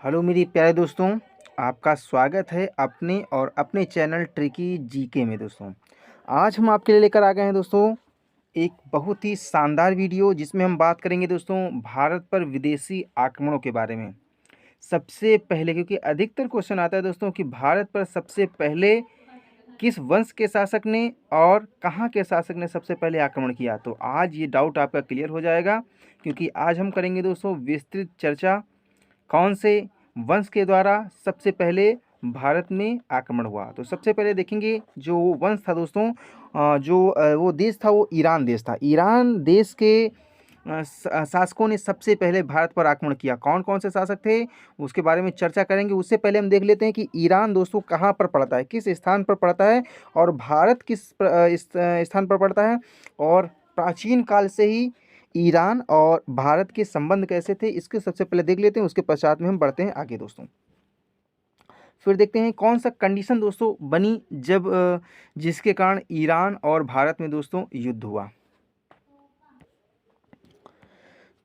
Hello मेरे प्यारे दोस्तों, आपका स्वागत है अपने और अपने चैनल ट्रिकी जीके में। दोस्तों आज हम आपके लिए लेकर आ गए हैं दोस्तों एक बहुत ही शानदार वीडियो, जिसमें हम बात करेंगे दोस्तों भारत पर विदेशी आक्रमणों के बारे में। सबसे पहले, क्योंकि अधिकतर क्वेश्चन आता है दोस्तों कि भारत पर सबसे पहले किस वंश के शासक ने और कहाँ के शासक ने सबसे पहले आक्रमण किया, तो आज ये डाउट आपका क्लियर हो जाएगा। क्योंकि आज हम करेंगे दोस्तों विस्तृत चर्चा कौन से वंश के द्वारा सबसे पहले भारत में आक्रमण हुआ। तो सबसे पहले देखेंगे जो वंश था दोस्तों, वो देश था, वो ईरान देश था। ईरान देश के शासकों ने सबसे पहले भारत पर आक्रमण किया। कौन कौन से शासक थे उसके बारे में चर्चा करेंगे। उससे पहले हम देख लेते हैं कि ईरान दोस्तों कहाँ पर पड़ता है, किस स्थान पर पड़ता है, और भारत किस स्थान पर पड़ता है, और प्राचीन काल से ही ईरान और भारत के संबंध कैसे थे, इसके सबसे पहले देख लेते हैं। उसके पश्चात में हम बढ़ते हैं आगे दोस्तों। फिर देखते हैं कौन सा कंडीशन दोस्तों बनी जब जिसके कारण ईरान और भारत में दोस्तों युद्ध हुआ।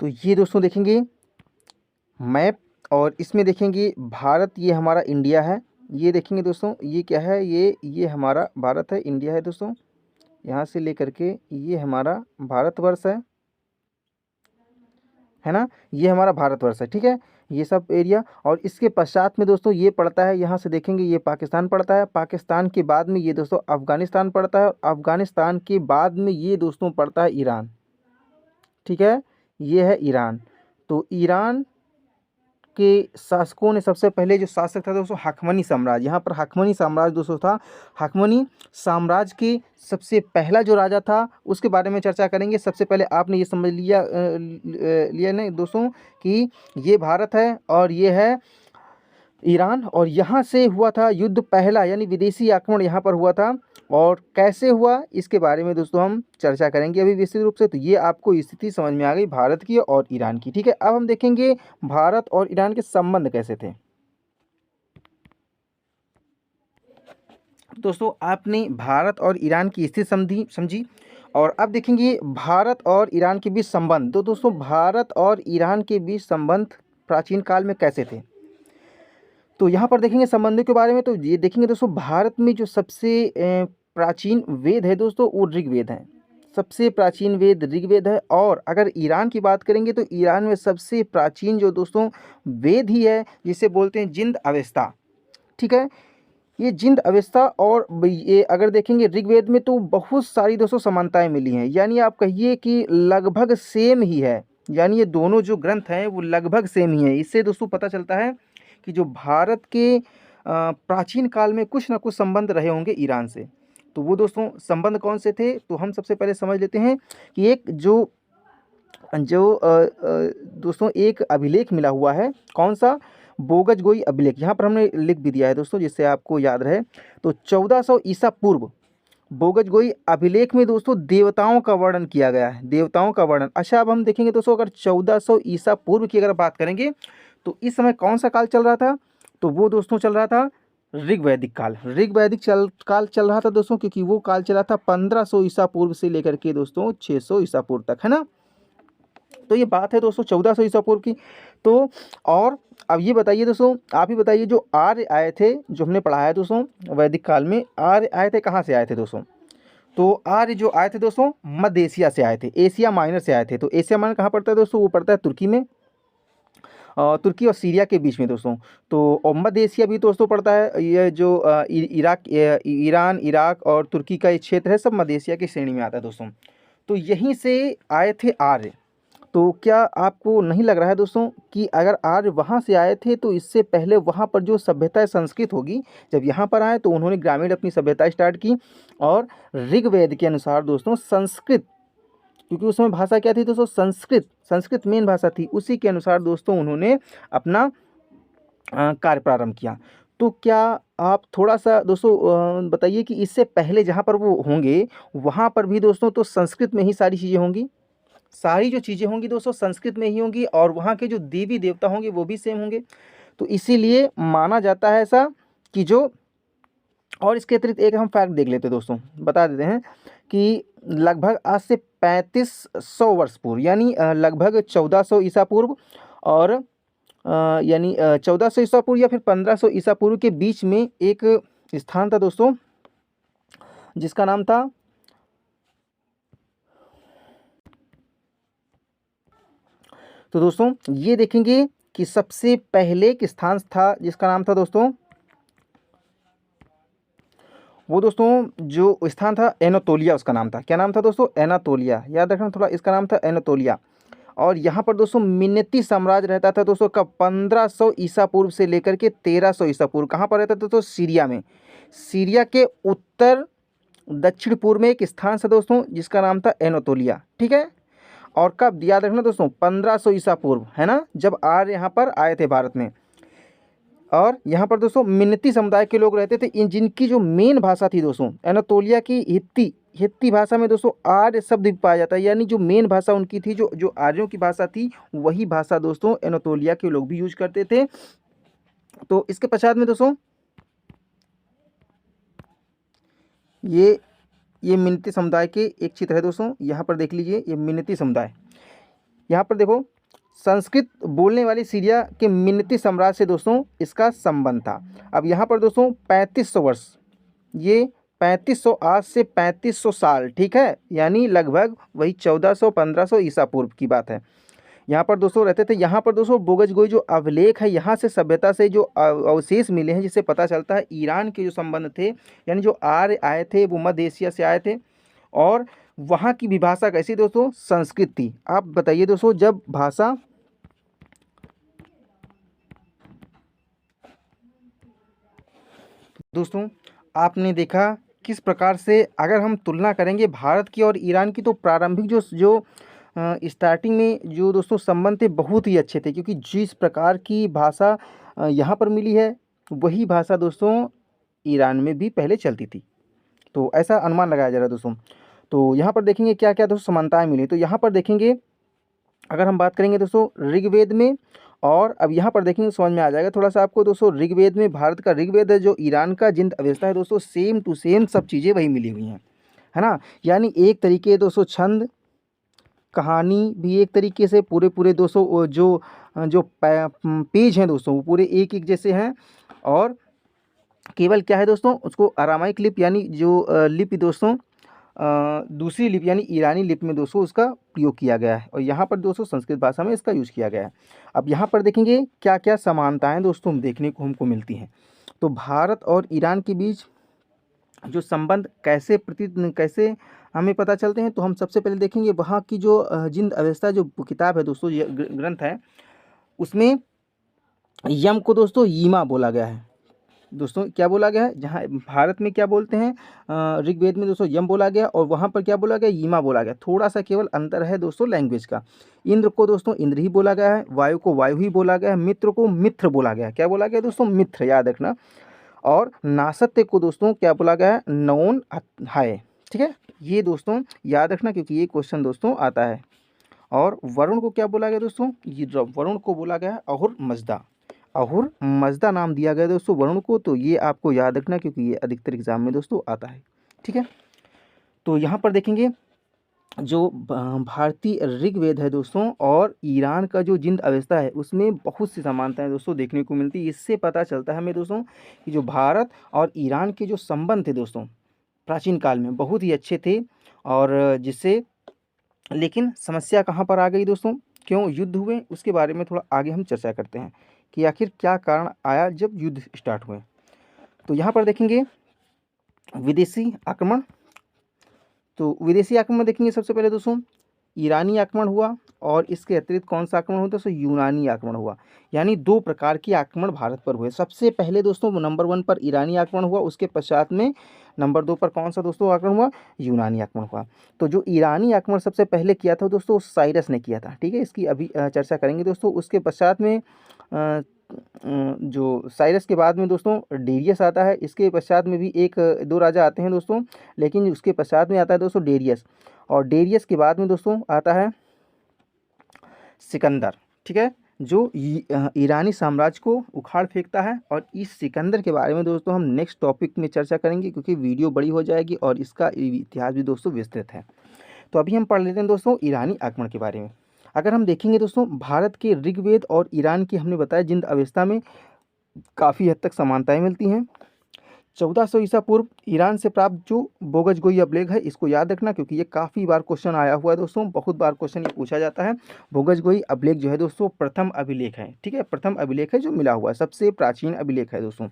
तो ये दोस्तों देखेंगे मैप, और इसमें देखेंगे भारत, ये हमारा इंडिया है। ये देखेंगे दोस्तों, ये क्या है, ये हमारा भारत है, इंडिया है दोस्तों। यहाँ से लेकर के ये हमारा भारतवर्ष है ना, ये हमारा भारतवर्ष है, ठीक है, ये सब एरिया। और इसके पश्चात में दोस्तों ये पड़ता है, यहाँ से देखेंगे ये पाकिस्तान पड़ता है। पाकिस्तान के बाद में ये दोस्तों अफ़गानिस्तान पड़ता है, और अफ़गानिस्तान के बाद में ये दोस्तों पड़ता है ईरान, ठीक है, ये है ईरान। तो ईरान के शासकों ने सबसे पहले जो शासक था दोस्तों हकमनी साम्राज्य, यहाँ पर हकमनी साम्राज्य दोस्तों था। हकमनी साम्राज्य के सबसे पहला जो राजा था उसके बारे में चर्चा करेंगे। सबसे पहले आपने ये समझ लिया नहीं दोस्तों कि ये भारत है और ये है ईरान, और यहाँ से हुआ था युद्ध पहला, यानी विदेशी आक्रमण यहाँ पर हुआ था। और कैसे हुआ इसके बारे में दोस्तों हम चर्चा करेंगे अभी विस्तृत रूप से। तो ये आपको स्थिति समझ में आ गई भारत की और ईरान की, ठीक है। अब हम देखेंगे भारत और ईरान के संबंध कैसे थे। दोस्तों आपने भारत और ईरान की स्थिति समझी, और अब देखेंगे भारत और ईरान के बीच संबंध। तो दोस्तों भारत और ईरान के बीच संबंध प्राचीन काल में कैसे थे, तो यहाँ पर देखेंगे संबंधों के बारे में। तो ये देखेंगे दोस्तों भारत में जो सबसे प्राचीन वेद है दोस्तों वो ऋग्वेद है। सबसे प्राचीन वेद ऋग्वेद है। और अगर ईरान की बात करेंगे तो ईरान में सबसे प्राचीन जो दोस्तों वेद ही है जिसे बोलते हैं जिंद अवेस्ता, ठीक है, ये जिंद अवेस्ता। और ये अगर देखेंगे ऋग्वेद में तो बहुत सारी दोस्तों समानताएं मिली हैं, यानी आप कहिए कि लगभग सेम ही है, यानी ये दोनों जो ग्रंथ हैं वो लगभग सेम ही है। इससे दोस्तों पता चलता है कि जो भारत के प्राचीन काल में कुछ ना कुछ संबंध रहे होंगे ईरान से। तो वो दोस्तों संबंध कौन से थे, तो हम सबसे पहले समझ लेते हैं कि एक जो जो दोस्तों एक अभिलेख मिला हुआ है, कौन सा, बोगजगोई अभिलेख। यहाँ पर हमने लिख भी दिया है दोस्तों जिससे आपको याद रहे। तो 1400 ईसा पूर्व बोगजगोई अभिलेख में दोस्तों देवताओं का वर्णन किया गया है, देवताओं का वर्णन। अच्छा अब हम देखेंगे दोस्तों अगर 1400 ईसा पूर्व की अगर बात करेंगे तो इस समय कौन सा काल चल रहा था, तो वो दोस्तों चल रहा था ऋग्वैदिक काल। ऋग्वैदिक काल चल रहा था दोस्तों, क्योंकि वो काल चला था 1500 ईसा पूर्व से लेकर के दोस्तों 600 ईसा पूर्व तक, है ना। तो ये बात है दोस्तों 1400 ईसा पूर्व की। तो और अब ये बताइए दोस्तों, आप ही बताइए, जो आर्य आए थे, जो हमने पढ़ा है दोस्तों वैदिक काल में, आर्य आए थे कहाँ से आए थे दोस्तों, तो आर्य जो आए थे दोस्तों मध्य एशिया से आए थे, एशिया माइनर से आए थे। तो एशिया माइनर कहाँ पड़ता है दोस्तों, वो पड़ता है तुर्की में, तुर्की और सीरिया के बीच में दोस्तों। तो और मध्य एशिया भी दोस्तों पड़ता है, ये जो ईरान, इराक और तुर्की का ये क्षेत्र है, सब मध्य एशिया की श्रेणी में आता है दोस्तों। तो यहीं से आए थे आर्य। तो क्या आपको नहीं लग रहा है दोस्तों कि अगर आर्य वहाँ से आए थे तो इससे पहले वहाँ पर जो सभ्यता संस्कृत होगी, जब यहाँ पर आए तो उन्होंने ग्रामीण अपनी सभ्यता स्टार्ट की। और ऋग्वेद के अनुसार दोस्तों संस्कृत, क्योंकि उस समय भाषा क्या थी दोस्तों, संस्कृत मेन भाषा थी, उसी के अनुसार दोस्तों उन्होंने अपना कार्य प्रारंभ किया। तो क्या आप थोड़ा सा दोस्तों बताइए कि इससे पहले जहाँ पर वो होंगे वहाँ पर भी दोस्तों तो संस्कृत में ही सारी चीज़ें होंगी, सारी जो चीज़ें होंगी दोस्तों संस्कृत में ही होंगी, और वहाँ के जो देवी देवता होंगे वो भी सेम होंगे। तो इसीलिए माना जाता है ऐसा कि जो, और इसके अतिरिक्त एक हम फैक्ट देख लेते हैं दोस्तों, बता देते हैं कि लगभग आज से 3500 वर्ष पूर्व, यानी लगभग 1400 ईसा पूर्व और यानी 1400 ईसा पूर्व या फिर 1500 ईसा पूर्व के बीच में एक स्थान था दोस्तों, जिसका नाम था, तो दोस्तों ये देखेंगे कि सबसे पहले एक स्थान था जिसका नाम था दोस्तों, वो दोस्तों जो स्थान था एनातोलिया, उसका नाम था, क्या नाम था दोस्तों, एनातोलिया, याद रखना थोड़ा, इसका नाम था एनातोलिया। और यहाँ पर दोस्तों मिन्नती साम्राज्य रहता था दोस्तों, कब, 1500 ईसा पूर्व से लेकर के 1300 ईसा पूर्व। कहाँ पर रहता था दोस्तों, सीरिया में। सीरिया के उत्तर दक्षिण पूर्व में एक स्थान था दोस्तों जिसका नाम था एनातोलिया, ठीक है। और कब, याद रखना दोस्तों, 1500 ईसा पूर्व, है ना, जब आर्य यहाँ पर आए थे भारत में। और यहाँ पर दोस्तों मिन्नती समुदाय के लोग रहते थे, इन जिनकी जो मेन भाषा थी दोस्तों एनातोलिया की, हित्ती, हित्ती भाषा में दोस्तों आर्य शब्द भी पाया जाता है, यानी जो मेन भाषा उनकी थी, जो जो आर्यों की भाषा थी, वही भाषा दोस्तों एनातोलिया के लोग भी यूज करते थे। तो इसके पश्चात में दोस्तों ये मिन्नती समुदाय के एक चित्र है दोस्तों, यहाँ पर देख लीजिए, ये मिन्नती समुदाय, यहाँ पर देखो, संस्कृत बोलने वाली सीरिया के मिन्नती साम्राज्य से दोस्तों इसका संबंध था। अब यहाँ पर दोस्तों 3500 वर्ष, ये 3500, आज से 3500 साल, ठीक है, यानी लगभग वही 1400-1500 ईसा पूर्व की बात है, यहाँ पर दोस्तों रहते थे। यहाँ पर दोस्तों बोगजगोई जो अभिलेख है, यहाँ से सभ्यता से जो अवशेष मिले हैं, जिससे पता चलता है ईरान के जो संबंध थे, यानी जो आर्य आए थे वो मध्य एशिया से आए थे। और वहाँ की भी भाषा कैसी दोस्तों, संस्कृत थी। आप बताइए दोस्तों, जब भाषा, दोस्तों आपने देखा किस प्रकार से, अगर हम तुलना करेंगे भारत की और ईरान की, तो प्रारंभिक जो जो स्टार्टिंग में जो दोस्तों संबंध थे बहुत ही अच्छे थे, क्योंकि जिस प्रकार की भाषा यहाँ पर मिली है, वही भाषा दोस्तों ईरान में भी पहले चलती थी। तो ऐसा अनुमान लगाया जा रहा है दोस्तों। तो यहाँ पर देखेंगे क्या क्या दोस्तों समानताएं मिली। तो यहाँ पर देखेंगे, अगर हम बात करेंगे दोस्तों ऋग्वेद में, और अब यहाँ पर देखेंगे समझ में आ जाएगा थोड़ा सा आपको दोस्तों, ऋग्वेद में, भारत का ऋग्वेद है, जो ईरान का जिंद अवेस्ता है दोस्तों, सेम टू सेम सब चीज़ें वही मिली हुई हैं, है ना। यानी एक तरीके दोस्तों छंद, कहानी भी एक तरीके से पूरे पूरे दोस्तों जो जो पेज हैं दोस्तों वो पूरे एक एक जैसे हैं। और केवल क्या है दोस्तों, उसको अरामाइक लिपि, यानी जो लिपि दोस्तों दूसरी लिपि यानी ईरानी लिपि में दोस्तों उसका प्रयोग किया गया है, और यहाँ पर दोस्तों संस्कृत भाषा में इसका यूज़ किया गया है। अब यहाँ पर देखेंगे क्या क्या समानताएं दोस्तों देखने को हमको मिलती हैं। तो भारत और ईरान के बीच जो संबंध कैसे हमें पता चलते हैं, तो हम सबसे पहले देखेंगे वहाँ की जो जिंद अवस्था जो किताब है दोस्तों, ये ग्रंथ है, उसमें यम को दोस्तों यीमा बोला गया है। दोस्तों क्या बोला गया है, जहाँ भारत में क्या बोलते हैं, ऋग्वेद में दोस्तों यम बोला गया, और वहाँ पर क्या बोला गया, यीमा बोला गया। थोड़ा सा केवल अंतर है दोस्तों लैंग्वेज का। इंद्र को दोस्तों इंद्र ही बोला गया है, वायु को वायु ही बोला गया है, मित्र को मित्र बोला गया है। क्या बोला गया दोस्तों, मित्र, याद रखना। और नासत्य को दोस्तों क्या बोला गया है, नौन है, ठीक है, ये दोस्तों याद रखना, क्योंकि ये क्वेश्चन दोस्तों आता है। और वरुण को क्या बोला गया दोस्तों, ये वरुण को बोला गया है अहुर मजदा, अहुर मजदा नाम दिया गया दोस्तों वरुण को। तो ये आपको याद रखना, क्योंकि ये अधिकतर एग्जाम में दोस्तों आता है, ठीक है। तो यहाँ पर देखेंगे जो भारतीय ऋग्वेद है दोस्तों और ईरान का जो जिंद अवस्था है, उसमें बहुत सी समानताएं दोस्तों देखने को मिलती है। इससे पता चलता है हमें दोस्तों कि जो भारत और ईरान के जो संबंध थे दोस्तों प्राचीन काल में बहुत ही अच्छे थे, और जिससे, लेकिन समस्या कहाँ पर आ गई दोस्तों, क्यों युद्ध हुए, उसके बारे में थोड़ा आगे हम चर्चा करते हैं कि आखिर क्या कारण आया जब युद्ध स्टार्ट हुए। तो यहाँ पर देखेंगे विदेशी आक्रमण। तो विदेशी आक्रमण देखेंगे सबसे पहले दोस्तों ईरानी आक्रमण हुआ, और इसके अतिरिक्त कौन सा आक्रमण हुआ दोस्तों, यूनानी आक्रमण हुआ। यानी दो प्रकार के आक्रमण भारत पर हुए। सबसे पहले दोस्तों नंबर 1 पर ईरानी आक्रमण हुआ, उसके पश्चात में नंबर 2 पर कौन सा दोस्तों आक्रमण हुआ, यूनानी आक्रमण हुआ। तो जो ईरानी आक्रमण सबसे पहले किया था दोस्तों साइरस ने किया था, ठीक है, इसकी अभी चर्चा करेंगे दोस्तों। उसके पश्चात में जो साइरस के बाद में दोस्तों डेरियस आता है, इसके पश्चात में भी एक दो राजा आते हैं दोस्तों, लेकिन उसके पश्चात में आता है दोस्तों डेरियस, और डेरियस के बाद में दोस्तों आता है सिकंदर, ठीक है, जो ईरानी साम्राज्य को उखाड़ फेंकता है। और इस सिकंदर के बारे में दोस्तों हम नेक्स्ट टॉपिक में चर्चा करेंगे, क्योंकि वीडियो बड़ी हो जाएगी और इसका इतिहास भी दोस्तों विस्तृत है। तो अभी हम पढ़ लेते हैं दोस्तों ईरानी आक्रमण के बारे में। अगर हम देखेंगे दोस्तों, भारत के ऋग्वेद और ईरान की हमने बताया जिंद अवस्था में काफ़ी हद तक समानताएं मिलती हैं। 1400 ईसा पूर्व ईरान से प्राप्त जो बोगजगोई अभिलेख है, इसको याद रखना क्योंकि ये काफ़ी बार क्वेश्चन आया हुआ है दोस्तों, बहुत बार क्वेश्चन ये पूछा जाता है। बोगजगोई अभिलेख जो है दोस्तों प्रथम अभिलेख है, ठीक है, प्रथम अभिलेख है जो मिला हुआ है, सबसे प्राचीन अभिलेख है दोस्तों।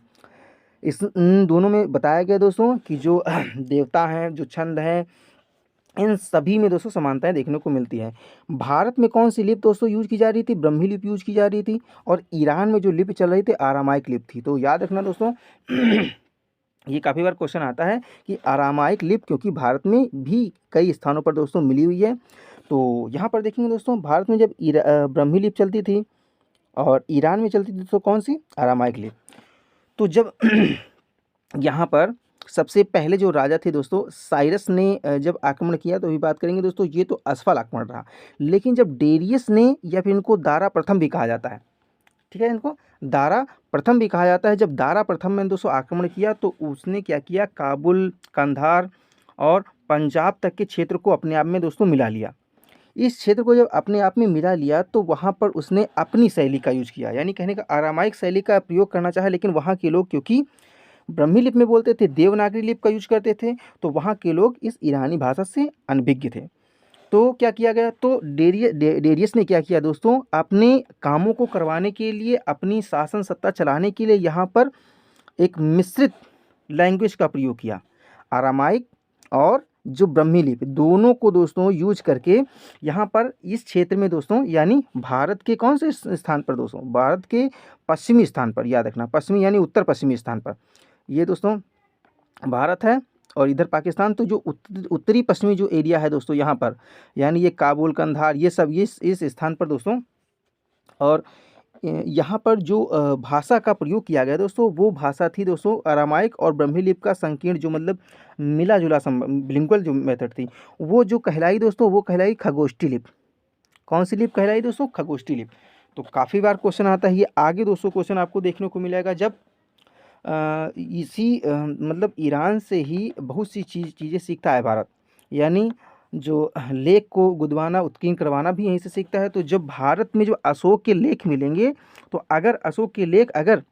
इन दोनों में बताया गया दोस्तों कि जो देवता हैं, जो छंद हैं, इन सभी में दोस्तों समानताएं देखने को मिलती है। भारत में कौन सी लिपि दोस्तों यूज की जा रही थी? ब्रह्मी लिपि यूज की जा रही थी। और ईरान में जो लिपि चल रही थी आरामाइक लिपि थी। तो याद रखना दोस्तों ये काफ़ी बार क्वेश्चन आता है कि आरामाइक लिपि क्योंकि भारत में भी कई स्थानों पर दोस्तों मिली हुई है। तो यहाँ पर देखेंगे दोस्तों, भारत में जब ब्रह्मी लिपि चलती थी और ईरान में चलती थी तो कौन सी? आरामाइक लिपि। तो जब यहाँ पर सबसे पहले जो राजा थे दोस्तों साइरस ने जब आक्रमण किया तो अभी बात करेंगे दोस्तों, ये तो असफल आक्रमण रहा। लेकिन जब डेरियस ने, या फिर इनको दारा प्रथम भी कहा जाता है, ठीक है, इनको दारा प्रथम भी कहा जाता है, जब दारा प्रथम ने दोस्तों आक्रमण किया तो उसने क्या किया? काबुल, कंधार और पंजाब तक के क्षेत्र को अपने आप में दोस्तों मिला लिया। इस क्षेत्र को जब अपने आप में मिला लिया तो वहाँ पर उसने अपनी शैली का यूज किया, यानी कहने का आरामाइक शैली का प्रयोग करना चाहा। लेकिन वहाँ के लोग क्योंकि ब्रह्मी लिपि में बोलते थे, देवनागरी लिपि का यूज करते थे, तो वहाँ के लोग इस ईरानी भाषा से अनभिज्ञ थे। तो क्या किया गया? तो डेरियस ने क्या किया दोस्तों? अपने कामों को करवाने के लिए, अपनी शासन सत्ता चलाने के लिए यहाँ पर एक मिश्रित लैंग्वेज का प्रयोग किया। आरामाइक और जो ब्रह्मी लिपि दोनों को दोस्तों यूज करके यहाँ पर इस क्षेत्र में दोस्तों, यानी भारत के कौन से स्थान पर दोस्तों? भारत के पश्चिमी स्थान पर, याद रखना, पश्चिमी यानी उत्तर पश्चिमी स्थान पर। ये दोस्तों भारत है और इधर पाकिस्तान। तो जो उत्तरी पश्चिमी जो एरिया है दोस्तों यहाँ पर, यानी ये काबुल, कंधार, ये सब ये इस स्थान पर दोस्तों। और यहाँ पर जो भाषा का प्रयोग किया गया दोस्तों, वो भाषा थी दोस्तों अरामाइक और ब्रह्मी लिपि का संकीर्ण, जो मतलब मिला जुला बिलिंगुअल जो मेथड थी, वो जो कहलाई दोस्तों, वो कहलाई खगोष्ठी लिपि। कौन सी लिपि कहलाई दोस्तों? खगोष्ठी लिपि। तो काफ़ी बार क्वेश्चन आता है ये। आगे दोस्तों क्वेश्चन आपको देखने को मिलेगा जब मतलब ईरान से ही बहुत सी चीज़ें सीखता है भारत, यानी जो लेख को गुदवाना, उत्कीर्ण करवाना भी यहीं से सीखता है। तो जब भारत में जो अशोक के लेख मिलेंगे, तो अगर अशोक के लेख अगर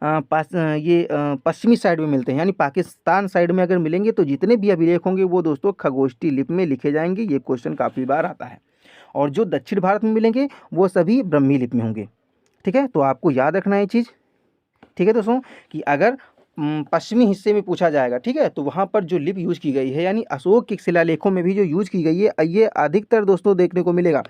पश्चिमी साइड में मिलते हैं, यानी पाकिस्तान साइड में अगर मिलेंगे, तो जितने भी अभिलेख होंगे वो दोस्तों खगोष्ठी लिपि में लिखे जाएंगे। ये क्वेश्चन काफ़ी बार आता है। और जो दक्षिण भारत में मिलेंगे वो सभी ब्रह्मी लिपि में होंगे, ठीक है। तो आपको याद रखना है ये चीज़, ठीक है दोस्तों, कि अगर पश्चिमी हिस्से में पूछा जाएगा, ठीक है, तो वहाँ पर जो लिपि यूज की गई है, यानी अशोक के शिलालेखों में भी जो यूज की गई है, ये अधिकतर दोस्तों देखने को मिलेगा,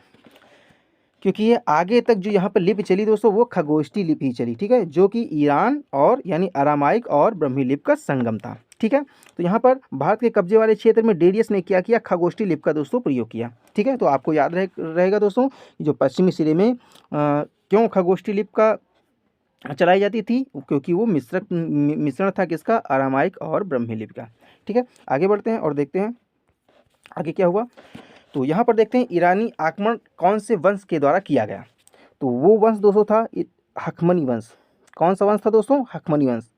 क्योंकि ये आगे तक जो यहाँ पर लिपि चली दोस्तों वो खगोष्ठी लिपि ही चली, ठीक है, जो कि ईरान और यानी अरामाइक और ब्रह्मी लिपि का संगम था, ठीक है। तो यहाँ पर भारत के कब्जे वाले क्षेत्र में डेरियस ने क्या किया? खगोष्ठी लिपि का दोस्तों प्रयोग किया, ठीक है। तो आपको याद रहेगा दोस्तों, जो पश्चिमी सिरे में क्यों खगोष्ठी लिपि का चलाई जाती थी? क्योंकि वो मिश्रण था किसका? अरामाइक और ब्रह्मी लिपि का, ठीक है। आगे बढ़ते हैं और देखते हैं आगे क्या हुआ। तो यहाँ पर देखते हैं ईरानी आक्रमण कौन से वंश के द्वारा किया गया। तो वो वंश दोस्तों था हखमनी वंश। कौन सा वंश था दोस्तों? हखमनी वंश।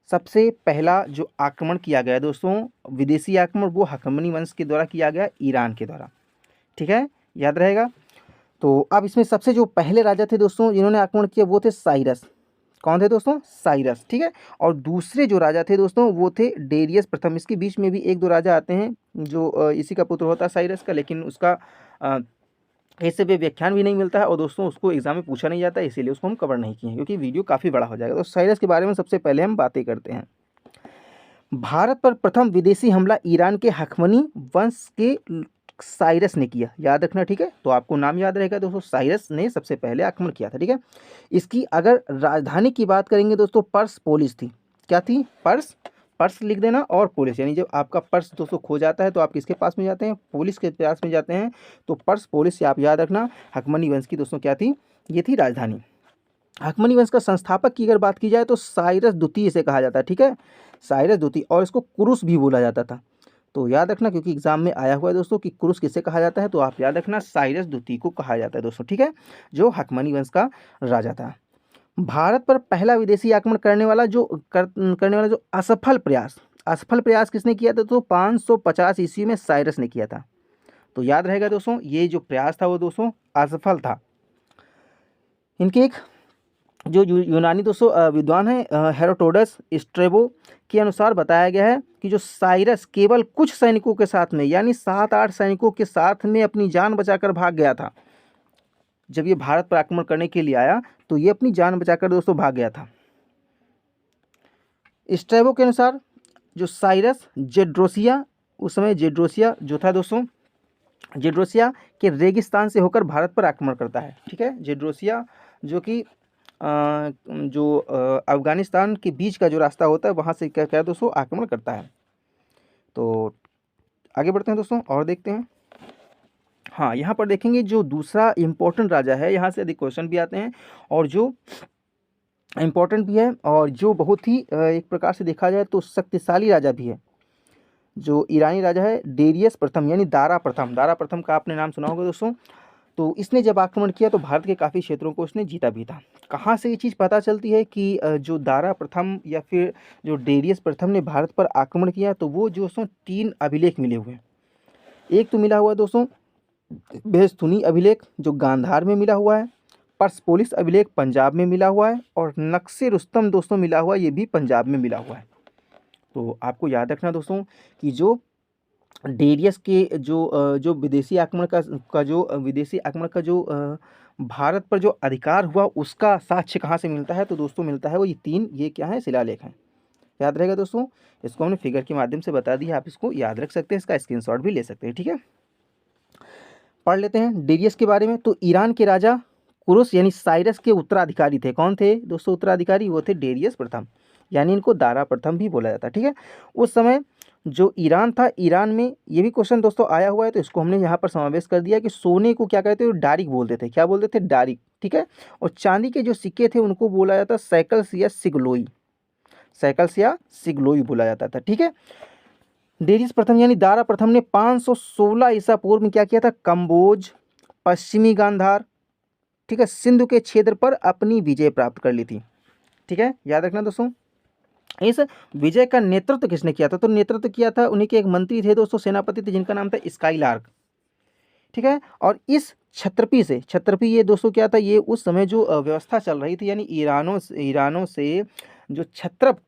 सबसे पहला जो आक्रमण किया गया दोस्तों, विदेशी आक्रमण, वो हखमनी वंश के द्वारा किया गया, ईरान के द्वारा, ठीक है, याद रहेगा। तो अब इसमें सबसे जो पहले राजा थे दोस्तों जिन्होंने आक्रमण किया वो थे साइरस। कौन थे दोस्तों? साइरस, ठीक है। और दूसरे जो राजा थे दोस्तों वो थे डेरियस प्रथम। इसके बीच में भी एक दो राजा आते हैं जो इसी का पुत्र होता है साइरस का, लेकिन उसका ऐसे भी व्याख्यान भी नहीं मिलता है और दोस्तों उसको एग्जाम में पूछा नहीं जाता है, इसीलिए उसको हम कवर नहीं किए हैं क्योंकि वीडियो काफ़ी बड़ा हो जाएगा। तो साइरस के बारे में सबसे पहले हम बातें करते हैं। भारत पर प्रथम विदेशी हमला ईरान के हखमनी वंश के साइरस ने किया, याद रखना, ठीक है। तो आपको नाम याद रहेगा दोस्तों, साइरस ने सबसे पहले आक्रमण किया था, ठीक है। इसकी अगर राजधानी की बात करेंगे दोस्तों, पर्स पोलिस थी। क्या थी? पर्स, पर्स लिख देना, और पोलिस, यानी जब आपका पर्स दोस्तों खो जाता है तो आप किसके पास में जाते हैं? पुलिस के पास में जाते हैं। तो पर्स पोलिस से आप याद रखना। हखमनी वंश की दोस्तों क्या थी? ये थी राजधानी। हखमनी वंश का संस्थापक की अगर बात की जाए तो साइरस द्वितीय इसे कहा जाता है, ठीक है, साइरस द्वितीय, और इसको कुरुस भी बोला जाता था। तो याद रखना क्योंकि एग्जाम में आया हुआ है दोस्तों कि कुरुस किसे कहा जाता है, तो आप याद रखना साइरस द्वितीय को कहा जाता है दोस्तों, ठीक है, जो हखमनी वंश का राजा था। भारत पर पहला विदेशी आक्रमण करने वाला जो असफल प्रयास किसने किया था? तो 550 ईस्वी में साइरस ने किया था। तो याद रहेगा दोस्तों, ये जो प्रयास था वो दोस्तों असफल था। इनके एक जो यूनानी दोस्तों विद्वान है हेरोडोटस स्ट्रेबो के अनुसार बताया गया है कि जो साइरस केवल कुछ सैनिकों के साथ में, यानी 7-8 सैनिकों के साथ में अपनी जान बचाकर भाग गया था। जब ये भारत पर आक्रमण करने के लिए आया तो ये अपनी जान बचाकर दोस्तों भाग गया था। स्ट्रेबो के अनुसार जो साइरस जेड्रोसिया, उस समय जेड्रोसिया जो था दोस्तों, जेड्रोसिया के रेगिस्तान से होकर भारत पर आक्रमण करता है। ठीक है, जेड्रोसिया जो कि जो अफगानिस्तान के बीच का जो रास्ता होता है वहाँ से क्या क्या दोस्तों आक्रमण करता है। तो आगे बढ़ते हैं दोस्तों और देखते हैं। हाँ, यहाँ पर देखेंगे जो दूसरा इम्पोर्टेंट राजा है, यहाँ से अधिक क्वेश्चन भी आते हैं और जो इम्पोर्टेंट भी है और जो बहुत ही एक प्रकार से देखा जाए तो शक्तिशाली राजा भी है। जो ईरानी राजा है डेरियस प्रथम, यानी दारा प्रथम। दारा प्रथम का आपने नाम सुना होगा दोस्तों। तो इसने जब आक्रमण किया तो भारत के काफ़ी क्षेत्रों को उसने जीता भी था। कहाँ से ये चीज़ पता चलती है कि जो दारा प्रथम या फिर जो डेरियस प्रथम ने भारत पर आक्रमण किया, तो वो जो दोस्तों 3 अभिलेख मिले हुए हैं। एक तो मिला हुआ दोस्तों बेहस्तूनी अभिलेख जो गांधार में मिला हुआ है, पर्सपोलिस अभिलेख पंजाब में मिला हुआ है, और नक्शे रुस्तम दोस्तों मिला हुआ है, ये भी पंजाब में मिला हुआ है। तो आपको याद रखना दोस्तों कि जो डेरियस के जो विदेशी आक्रमण का जो भारत पर जो अधिकार हुआ उसका साक्ष्य कहाँ से मिलता है, तो दोस्तों मिलता है वो ये क्या है, शिलालेख हैं। याद रहेगा दोस्तों, इसको हमने फिगर के माध्यम से बता दिया, आप इसको याद रख सकते हैं, इसका स्क्रीनशॉट भी ले सकते हैं। ठीक है, पढ़ लेते हैं डेरियस के बारे में। तो ईरान के राजा कुरुस यानी साइरस के उत्तराधिकारी थे। कौन थे दोस्तों उत्तराधिकारी? वो थे डेरियस प्रथम, यानी इनको दारा प्रथम भी बोला जाता है। ठीक है, उस समय जो ईरान था, ईरान में ये भी क्वेश्चन दोस्तों आया हुआ है, तो इसको हमने यहाँ पर समावेश कर दिया कि सोने को क्या कहते थे, डारिक बोलते थे। क्या बोलते थे? डारिक। ठीक है, और चांदी के जो सिक्के थे उनको बोला जाता सैकल्स या सिगलोई, सैकल्स या सिगलोई बोला जाता था। ठीक है, डेरियस प्रथम यानी दारा प्रथम ने 516 ईसा पूर्व में क्या किया था, कंबोज, पश्चिमी गांधार, ठीक है, सिंधु के क्षेत्र पर अपनी विजय प्राप्त कर ली थी। ठीक है, याद रखना दोस्तों। इस विजय का नेतृत्व किसने किया था? तो नेतृत्व किया था उन्हीं के एक मंत्री थे दोस्तों, सेनापति थे, जिनका नाम था स्काईलार्क। ठीक है, और इस छत्रपी ये दोस्तों क्या था, ये उस समय जो व्यवस्था चल रही थी, यानी ईरानों से जो छत्रप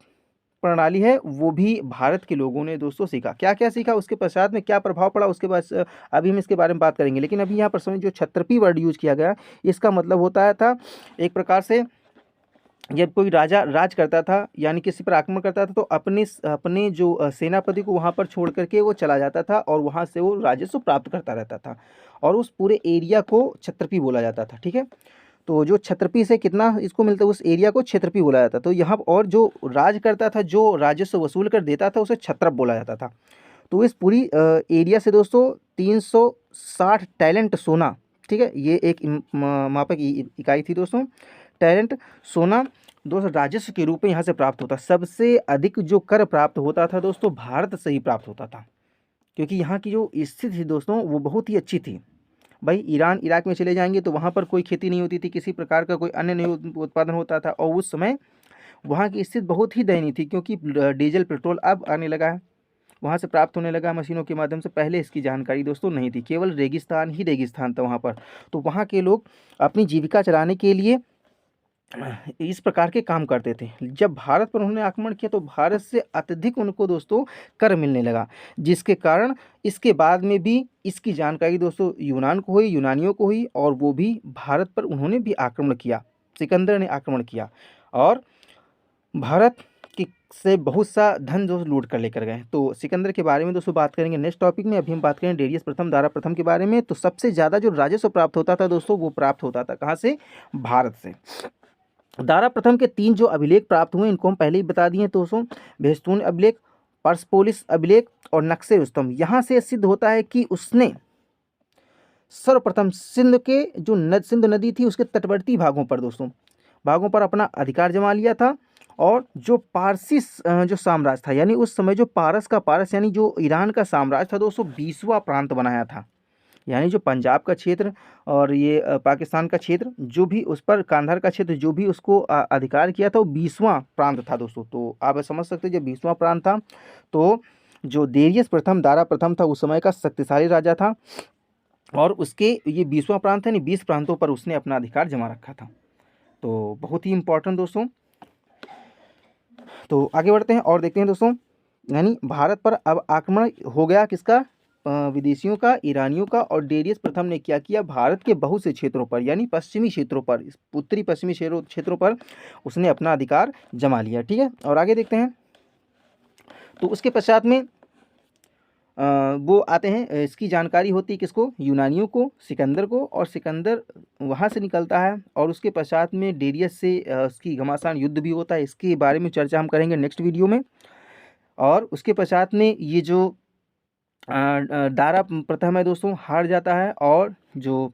प्रणाली है वो भी भारत के लोगों ने दोस्तों सीखा। क्या क्या सीखा, उसके पश्चात में क्या प्रभाव पड़ा, उसके बाद अभी हम इसके बारे में बात करेंगे। लेकिन अभी यहाँ पर समय जो छत्रपी वर्ड यूज किया गया, इसका मतलब होता था एक प्रकार से जब कोई राजा राज करता था, यानी किसी पर आक्रमण करता था, तो अपने जो सेनापति को वहाँ पर छोड़ करके वो चला जाता था और वहाँ से वो राजस्व प्राप्त करता रहता था, और उस पूरे एरिया को छत्रपी बोला जाता था। ठीक है, तो जो छत्रपी से कितना इसको मिलता है, उस एरिया को क्षेत्रपी बोला जाता था। तो यहाँ और जो राज करता था, जो राजस्व वसूल कर देता था, उसे छत्रप बोला जाता था। तो इस पूरी एरिया से दोस्तों 360 टैलेंट सोना, ठीक है, ये एक मापक इकाई थी दोस्तों, टैलेंट सोना दोस्तों राजस्व के रूप में यहाँ से प्राप्त होता। सबसे अधिक जो कर प्राप्त होता था दोस्तों भारत से ही प्राप्त होता था, क्योंकि यहाँ की जो स्थिति थी दोस्तों वो बहुत ही अच्छी थी। भाई ईरान इराक में चले जाएंगे तो वहाँ पर कोई खेती नहीं होती थी, किसी प्रकार का कोई अन्य नहीं उत्पादन होता था, और उस समय वहाँ की स्थिति बहुत ही दयनीय थी, क्योंकि डीजल पेट्रोल अब आने लगा है, वहाँ से प्राप्त होने लगा मशीनों के माध्यम से। पहले इसकी जानकारी दोस्तों नहीं थी, केवल रेगिस्तान ही रेगिस्तान था वहाँ पर। तो वहाँ के लोग अपनी जीविका चलाने के लिए इस प्रकार के काम करते थे। जब भारत पर उन्होंने आक्रमण किया तो भारत से अत्यधिक उनको दोस्तों कर मिलने लगा, जिसके कारण इसके बाद में भी इसकी जानकारी दोस्तों यूनान को हुई, यूनानियों को हुई, और वो भी भारत पर उन्होंने भी आक्रमण किया, सिकंदर ने आक्रमण किया और भारत की से बहुत सा धन जो लूट कर लेकर गए। तो सिकंदर के बारे में दोस्तों बात करेंगे नेक्स्ट टॉपिक में। अभी हम बात करें डेरियस प्रथम, दारा प्रथम के बारे में। तो सबसे ज़्यादा जो राजस्व प्राप्त होता था दोस्तों वो प्राप्त होता था कहाँ से? भारत से। दारा प्रथम के 3 जो अभिलेख प्राप्त हुए इनको हम पहले ही बता दिए दोस्तों, बेहस्तून अभिलेख, पर्सपोलिस अभिलेख और नक्शे रुस्तम। यहाँ से सिद्ध होता है कि उसने सर्वप्रथम सिंध के जो सिंध नदी थी उसके तटवर्ती भागों पर अपना अधिकार जमा लिया था, और जो पारसी जो साम्राज्य था, यानी उस समय जो पारस यानी जो ईरान का साम्राज्य था दोस्तों 20वां प्रांत बनाया था। यानी जो पंजाब का क्षेत्र और ये पाकिस्तान का क्षेत्र जो भी उस पर कांधार का क्षेत्र जो भी उसको अधिकार किया था वो 20वां प्रांत था दोस्तों। तो आप समझ सकते हैं जब 20वां प्रांत था तो जो डेरियस प्रथम, दारा प्रथम था उस समय का शक्तिशाली राजा था, और उसके ये 20वां प्रांत है नहीं, 20 प्रांतों पर उसने अपना अधिकार जमा रखा था। तो बहुत ही इम्पोर्टेंट दोस्तों। तो आगे बढ़ते हैं और देखते हैं दोस्तों, यानी भारत पर अब आक्रमण हो गया किसका, विदेशियों का, ईरानियों का। और डेरियस प्रथम ने क्या किया, भारत के बहुत से क्षेत्रों पर यानी पश्चिमी क्षेत्रों पर, इस उत्तरी पश्चिमी क्षेत्रों पर उसने अपना अधिकार जमा लिया। ठीक है, और आगे देखते हैं। तो उसके पश्चात में वो आते हैं, इसकी जानकारी होती है किसको, यूनानियों को, सिकंदर को। और सिकंदर वहाँ से निकलता है और उसके पश्चात में डेरियस से उसकी घमासान युद्ध भी होता है। इसके बारे में चर्चा हम करेंगे नेक्स्ट वीडियो में। और उसके पश्चात में ये जो दारा प्रथम है दोस्तों हार जाता है, और जो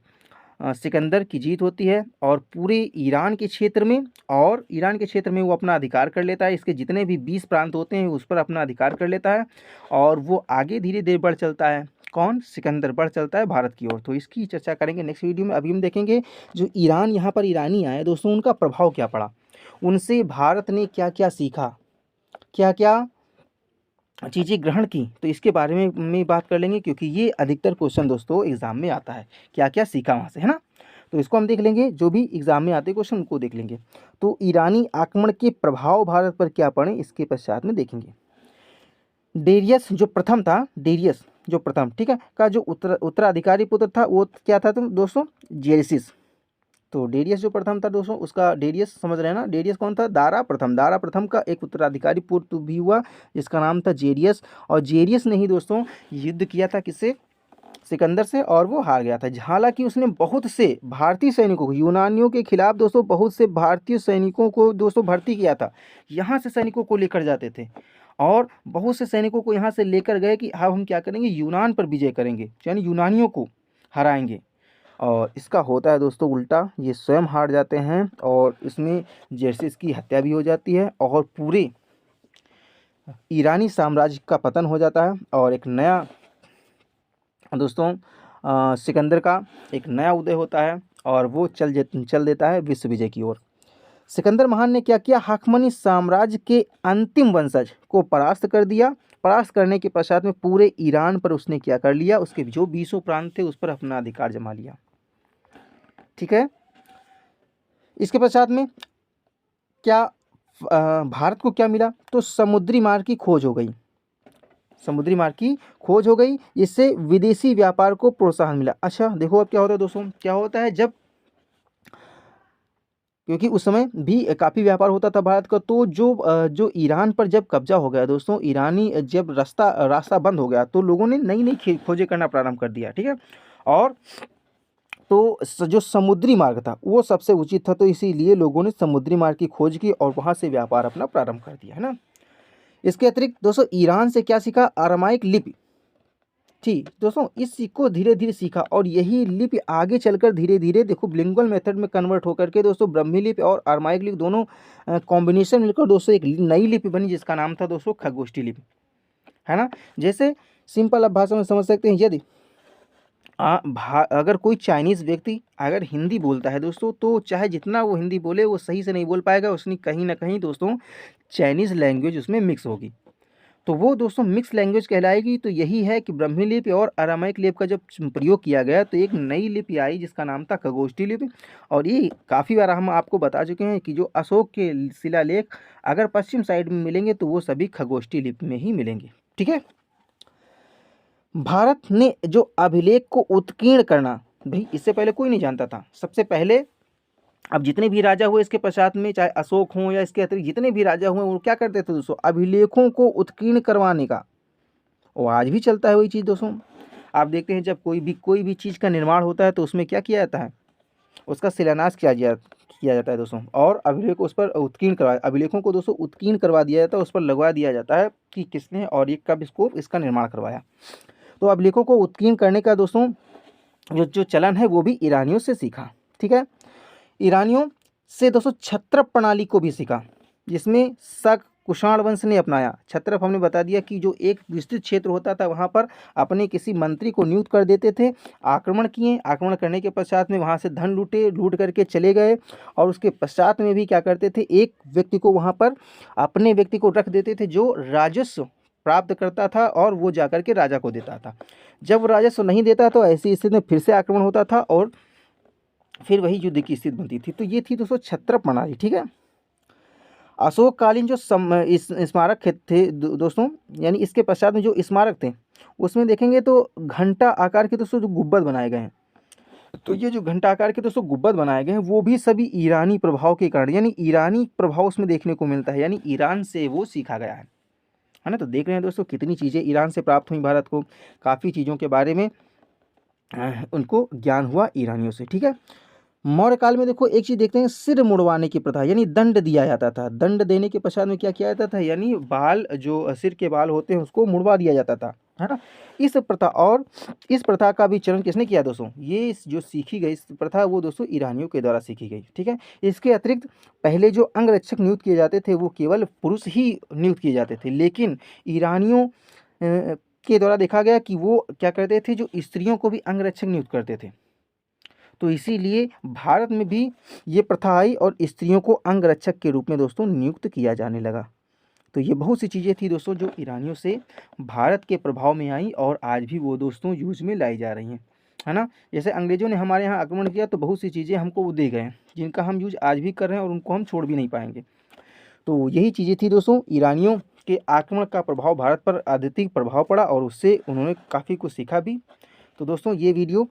सिकंदर की जीत होती है और पूरे ईरान के क्षेत्र में, और ईरान के क्षेत्र में वो अपना अधिकार कर लेता है। इसके जितने भी 20 प्रांत होते हैं उस पर अपना अधिकार कर लेता है, और वो आगे धीरे धीरे बढ़ चलता है। कौन, सिकंदर बढ़ चलता है भारत की ओर। तो इसकी चर्चा करेंगे नेक्स्ट वीडियो में। अभी हम देखेंगे जो ईरान, यहाँ पर ईरानी आए दोस्तों, उनका प्रभाव क्या पड़ा, उनसे भारत ने क्या क्या सीखा, क्या क्या चीज़ें ग्रहण की। तो इसके बारे में बात कर लेंगे, क्योंकि ये अधिकतर क्वेश्चन दोस्तों एग्जाम में आता है, क्या क्या सीखा वहाँ से, है ना। तो इसको हम देख लेंगे, जो भी एग्जाम में आते क्वेश्चन उनको देख लेंगे। तो ईरानी आक्रमण के प्रभाव भारत पर क्या पड़े, इसके पश्चात में देखेंगे। डेरियस जो प्रथम था, डेरियस जो प्रथम, ठीक है, का जो उत्तराधिकारी पुत्र था वो क्या था तुम दोस्तों, जेरिसिस। तो डेरियस जो प्रथम था दोस्तों, उसका डेरियस समझ रहे हैं ना, डेरियस कौन था, दारा प्रथम। दारा प्रथम का एक उत्तराधिकारी पुत्र भी हुआ जिसका नाम था जेरियस। और जेरियस ने ही दोस्तों युद्ध किया था किससे, सिकंदर से, और वो हार गया था। हालांकि उसने बहुत से भारतीय सैनिकों को, यूनानियों के खिलाफ दोस्तों बहुत से भारतीय सैनिकों को दोस्तों भर्ती किया था। यहाँ से सैनिकों को लेकर जाते थे, और बहुत से सैनिकों को यहाँ से लेकर गए कि अब हम क्या करेंगे, यूनान पर विजय करेंगे, यानी यूनानियों को हराएंगे। और इसका होता है दोस्तों उल्टा, ये स्वयं हार जाते हैं, और इसमें जेरसिस की हत्या भी हो जाती है, और पूरे ईरानी साम्राज्य का पतन हो जाता है। और एक नया दोस्तों सिकंदर का एक नया उदय होता है, और वो चल देता है विश्व विजय की ओर। सिकंदर महान ने क्या किया, हाकमनी साम्राज्य के अंतिम वंशज को परास्त कर दिया। परास्त करने के पश्चात में पूरे ईरान पर उसने क्या कर लिया, उसके जो 20 प्रांत थे उस पर अपना अधिकार जमा लिया। ठीक है, इसके पश्चात में क्या भारत को क्या मिला, तो समुद्री मार्ग की खोज हो गई। समुद्री मार्ग की खोज हो गई, इससे विदेशी व्यापार को प्रोत्साहन मिला। अच्छा देखो अब क्या होता है दोस्तों, क्या होता है जब, क्योंकि उस समय भी काफ़ी व्यापार होता था भारत का, तो जो ईरान पर जब कब्जा हो गया दोस्तों, ईरानी जब रास्ता बंद हो गया, तो लोगों ने नई नई खोजें करना प्रारंभ कर दिया। ठीक है, और तो जो समुद्री मार्ग था वो सबसे उचित था, तो इसीलिए लोगों ने समुद्री मार्ग की खोज की और वहाँ से व्यापार अपना प्रारंभ कर दिया, है ना। इसके अतिरिक्त दोस्तों ईरान से क्या सीखा, अरामाइक लिपि थी दोस्तों, इस को धीरे धीरे सीखा, और यही लिपि आगे चलकर धीरे धीरे देखो बिलिंगुअल मेथड में कन्वर्ट होकर के दोस्तों ब्राह्मी लिपि और अरामाइक लिपि दोनों कॉम्बिनेशन मिलकर दोस्तों एक नई लिपि बनी, जिसका नाम था दोस्तों खगोष्ठी लिपि, है ना। जैसे सिंपल अब भाषा में समझ सकते हैं, यदि अगर कोई चाइनीज़ व्यक्ति अगर हिंदी बोलता है दोस्तों, तो चाहे जितना वो हिंदी बोले वो सही से नहीं बोल पाएगा, उसने कहीं ना कहीं दोस्तों चाइनीज़ लैंग्वेज उसमें मिक्स होगी, तो वो दोस्तों मिक्स लैंग्वेज कहलाएगी। तो यही है कि ब्राह्मी लिपि और अरामाइक लिपि का जब प्रयोग किया गया तो एक नई लिपि आई जिसका नाम था खगोष्ठी लिपि। और ये काफ़ी बार हम आपको बता चुके हैं कि जो अशोक के शिलालेख अगर पश्चिम साइड में मिलेंगे तो वो सभी खगोष्ठी लिपि में ही मिलेंगे। ठीक है, भारत ने जो अभिलेख को उत्कीर्ण करना, भाई इससे पहले कोई नहीं जानता था, सबसे पहले अब जितने भी राजा हुए इसके पश्चात में, चाहे अशोक हों या इसके अतिरिक्त जितने भी राजा हुए, वो क्या करते थे दोस्तों, अभिलेखों को उत्कीर्ण करवाने का, वो आज भी चलता है वही चीज़ दोस्तों। आप देखते हैं जब कोई भी चीज़ का निर्माण होता है तो उसमें क्या किया जाता है, उसका शिलान्यास किया जाता है दोस्तों, और अभिलेख उस पर उत्कीर्ण करवा, अभिलेखों को दोस्तों उत्कीर्ण करवा दिया जाता है, उस पर लगवा दिया जाता है कि किसने और ये कब इसका निर्माण करवाया। तो अभिलेखों को उत्कीर्ण करने का दोस्तों जो चलन है वो भी ईरानियों से सीखा। ठीक है, ईरानियों से दोस्तों छत्रप प्रणाली को भी सीखा, जिसमें शक कुषाण वंश ने अपनाया। छत्रप हमने बता दिया कि जो एक विस्तृत क्षेत्र होता था वहाँ पर अपने किसी मंत्री को नियुक्त कर देते थे, आक्रमण किए, आक्रमण करने के पश्चात में वहाँ से धन लूट करके चले गए, और उसके पश्चात में भी क्या करते थे, एक व्यक्ति को वहाँ पर अपने व्यक्ति को रख देते थे जो राजस्व प्राप्त करता था और वो जाकर के राजा को देता था। जब वो राजस्व नहीं देता तो ऐसी स्थिति में फिर से आक्रमण होता था और फिर वही युद्ध की स्थिति बनती थी। तो ये थी दोस्तों क्षत्रप प्रणाली, ठीक है। अशोककालीन जो स्मारक थे दोस्तों, यानी इसके पश्चात में जो स्मारक थे उसमें देखेंगे तो घंटा आकार के दोस्तों जो गुब्बद बनाए गए हैं। तो ये जो घंटा आकार के दोस्तों गुब्बद बनाए गए हैं वो भी सभी ईरानी प्रभाव के कारण, यानी ईरानी प्रभाव उसमें देखने को मिलता है, यानी ईरान से वो सीखा गया है ना। तो देख रहे हैं दोस्तों कितनी चीज़ें ईरान से प्राप्त हुई भारत को, काफ़ी चीज़ों के बारे में उनको ज्ञान हुआ ईरानियों से, ठीक है। मौर्य काल में देखो एक चीज़ देखते हैं, सिर मुड़वाने की प्रथा, यानी दंड दिया जाता था। दंड देने के पश्चात में क्या किया जाता था, यानी बाल जो सिर के बाल होते हैं उसको मुड़वा दिया जाता था, है ना। इस प्रथा का भी चरण किसने किया दोस्तों, ये जो सीखी गई इस प्रथा वो दोस्तों ईरानियों के द्वारा सीखी गई, ठीक है। इसके अतिरिक्त पहले जो अंगरक्षक नियुक्त किए जाते थे वो केवल पुरुष ही नियुक्त किए जाते थे, लेकिन ईरानियों के द्वारा देखा गया कि वो क्या करते थे, जो स्त्रियों को भी अंगरक्षक नियुक्त करते थे। तो इसीलिए भारत में भी ये प्रथा आई और स्त्रियों को अंगरक्षक के रूप में दोस्तों नियुक्त किया जाने लगा। तो ये बहुत सी चीज़ें थी दोस्तों जो ईरानियों से भारत के प्रभाव में आई और आज भी वो दोस्तों यूज में लाई जा रही हैं, है ना। जैसे अंग्रेज़ों ने हमारे यहाँ आक्रमण किया तो बहुत सी चीज़ें हमको वो दे गए हैं जिनका हम यूज आज भी कर रहे हैं और उनको हम छोड़ भी नहीं पाएंगे। तो यही चीज़ें थी दोस्तों, ईरानियों के आक्रमण का प्रभाव भारत पर अत्यधिक प्रभाव पड़ा और उससे उन्होंने काफ़ी कुछ सीखा भी। तो दोस्तों ये वीडियो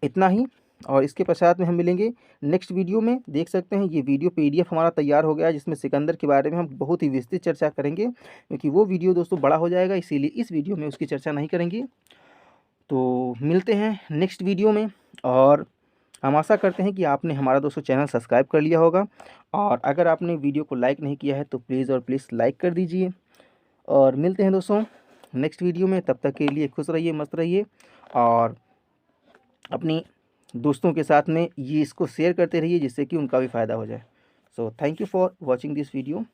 इतना ही, और इसके पश्चात में हम मिलेंगे नेक्स्ट वीडियो में। देख सकते हैं ये वीडियो पीडीएफ हमारा तैयार हो गया है जिसमें सिकंदर के बारे में हम बहुत ही विस्तृत चर्चा करेंगे, क्योंकि वो वीडियो दोस्तों बड़ा हो जाएगा, इसीलिए इस वीडियो में उसकी चर्चा नहीं करेंगे। तो मिलते हैं नेक्स्ट वीडियो में, और हम आशा करते हैं कि आपने हमारा दोस्तों चैनल सब्सक्राइब कर लिया होगा, और अगर आपने वीडियो को लाइक नहीं किया है तो प्लीज़ और प्लीज़ लाइक कर दीजिए। और मिलते हैं दोस्तों नेक्स्ट वीडियो में, तब तक के लिए खुश रहिए, मस्त रहिए, और अपनी दोस्तों के साथ में ये इसको शेयर करते रहिए जिससे कि उनका भी फ़ायदा हो जाए। So thank you for watching this video.